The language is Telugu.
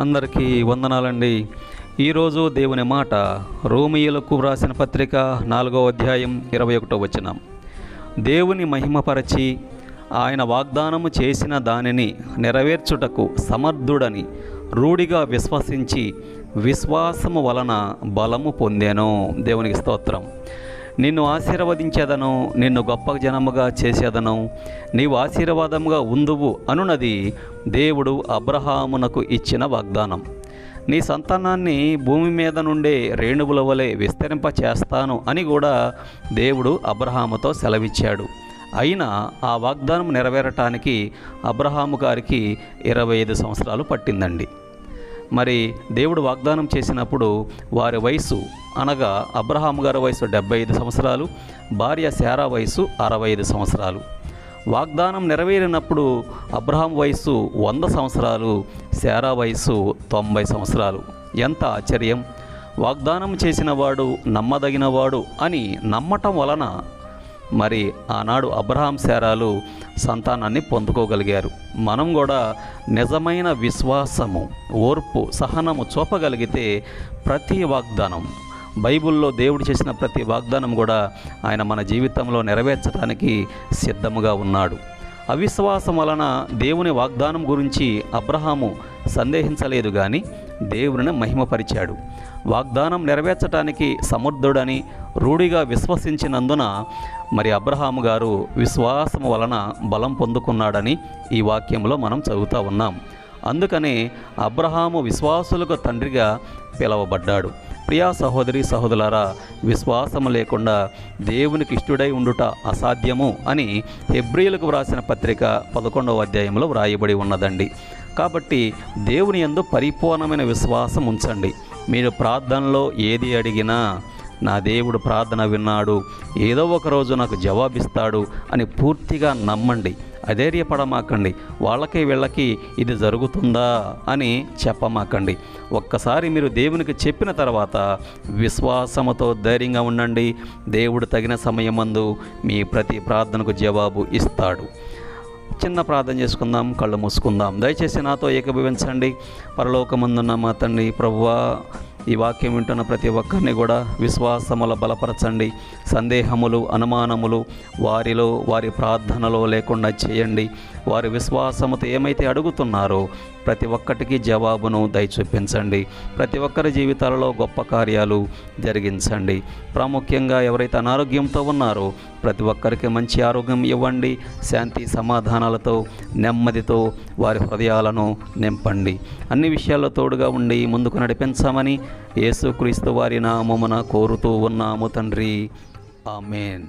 అందరికీ వందనాలండి. ఈరోజు దేవుని మాట రోమియోలకు వ్రాసిన పత్రిక 4వ అధ్యాయం 21వ వచనం. దేవుని మహిమపరచి ఆయన వాగ్దానము చేసిన దానిని నెరవేర్చుటకు సమర్థుడని రూఢిగా విశ్వసించి విశ్వాసము వలన బలము పొందెను. దేవునికి స్తోత్రం. నిన్ను ఆశీర్వదించేదను, నిన్ను గొప్ప జనముగా చేసేదను, నీవు ఆశీర్వాదముగా ఉందువు అనున్నది దేవుడు అబ్రహామునకు ఇచ్చిన వాగ్దానం. నీ సంతానాన్ని భూమి మీద నుండే రేణువుల వలె విస్తరింప చేస్తాను అని కూడా దేవుడు అబ్రహాముతో సెలవిచ్చాడు. అయినా ఆ వాగ్దానం నెరవేరటానికి అబ్రహాము గారికి 25 సంవత్సరాలు పట్టిందండి. మరి దేవుడు వాగ్దానం చేసినప్పుడు వారి వయసు అనగా అబ్రహాము గారి వయసు 75 సంవత్సరాలు, భార్య శారా వయసు 65 సంవత్సరాలు. వాగ్దానం నెరవేరినప్పుడు అబ్రహాం వయసు 100 సంవత్సరాలు, శారా వయసు 90 సంవత్సరాలు. ఎంత ఆశ్చర్యం! వాగ్దానం చేసిన వాడు నమ్మదగినవాడు అని నమ్మటం వలన మరి ఆనాడు అబ్రహాం శారాలు సంతానాన్ని పొందుకోగలిగారు. మనం కూడా నిజమైన విశ్వాసము, ఓర్పు, సహనము చూపగలిగితే ప్రతి వాగ్దానం, బైబిల్లో దేవుడు చేసిన ప్రతి వాగ్దానం కూడా ఆయన మన జీవితంలో నెరవేర్చడానికి సిద్ధముగా ఉన్నాడు. అవిశ్వాసం వలన దేవుని వాగ్దానం గురించి అబ్రహాము సందేహించలేదు, కానీ దేవుని మహిమపరిచాడు. వాగ్దానం నెరవేర్చడానికి సమర్థుడని రూఢిగా విశ్వసించినందున మరి అబ్రహాము గారు విశ్వాసము వలన బలం పొందుకున్నాడని ఈ వాక్యంలో మనం చదువుతూ ఉన్నాం. అందుకనే అబ్రహాము విశ్వాసులకు తండ్రిగా పిలువబడ్డాడు. ప్రియా సహోదరి సహోదరులారా, విశ్వాసము లేకుండా దేవునికి ఇష్టడై ఉండుట అసాధ్యము అని హెబ్రీయులకు వ్రాసిన పత్రిక 11వ అధ్యాయంలో వ్రాయబడి ఉన్నదండి. కాబట్టి దేవుని యందు పరిపూర్ణమైన విశ్వాసం ఉంచండి. మీరు ప్రార్థనలో ఏది అడిగినా నా దేవుడు ప్రార్థన విన్నాడు, ఏదో ఒక రోజు నాకు జవాబిస్తాడు అని పూర్తిగా నమ్మండి. అధైర్యపడమాకండి. వాళ్ళకి వీళ్ళకి ఇది జరుగుతుందా అని చెప్పమాకండి. ఒక్కసారి మీరు దేవునికి చెప్పిన తర్వాత విశ్వాసముతో ధైర్యంగా ఉండండి. దేవుడు తగిన సమయమందు మీ ప్రతి ప్రార్థనకు జవాబు ఇస్తాడు. చిన్న ప్రార్థన చేసుకుందాం, కళ్ళు మూసుకుందాం. దయచేసి నాతో ఏకీభవించండి. పరలోకమందున్న మా తండ్రి, ప్రభువా, ఈ వాక్యం వింటున్న ప్రతి ఒక్కరిని కూడా విశ్వాసముల బలపరచండి. సందేహములు, అనుమానములు వారిలో, వారి ప్రార్థనలో లేకుండా చేయండి. వారి విశ్వాసముతో ఏమైతే అడుగుతున్నారో ప్రతి ఒక్కటికి జవాబును దయచూపించండి. ప్రతి ఒక్కరి జీవితాలలో గొప్ప కార్యాలు జరిగించండి. ప్రాముఖ్యంగా ఎవరైతే అనారోగ్యంతో ఉన్నారో ప్రతి ఒక్కరికి మంచి ఆరోగ్యం ఇవ్వండి. శాంతి సమాధానాలతో, నెమ్మదితో వారి హృదయాలను నింపండి. అన్ని విషయాల్లో తోడుగా ఉండి ముందుకు నడిపించమని యేసుక్రీస్తు వారి నామమున కోరుతూ ఉన్నాము తండ్రి. ఆమేన్.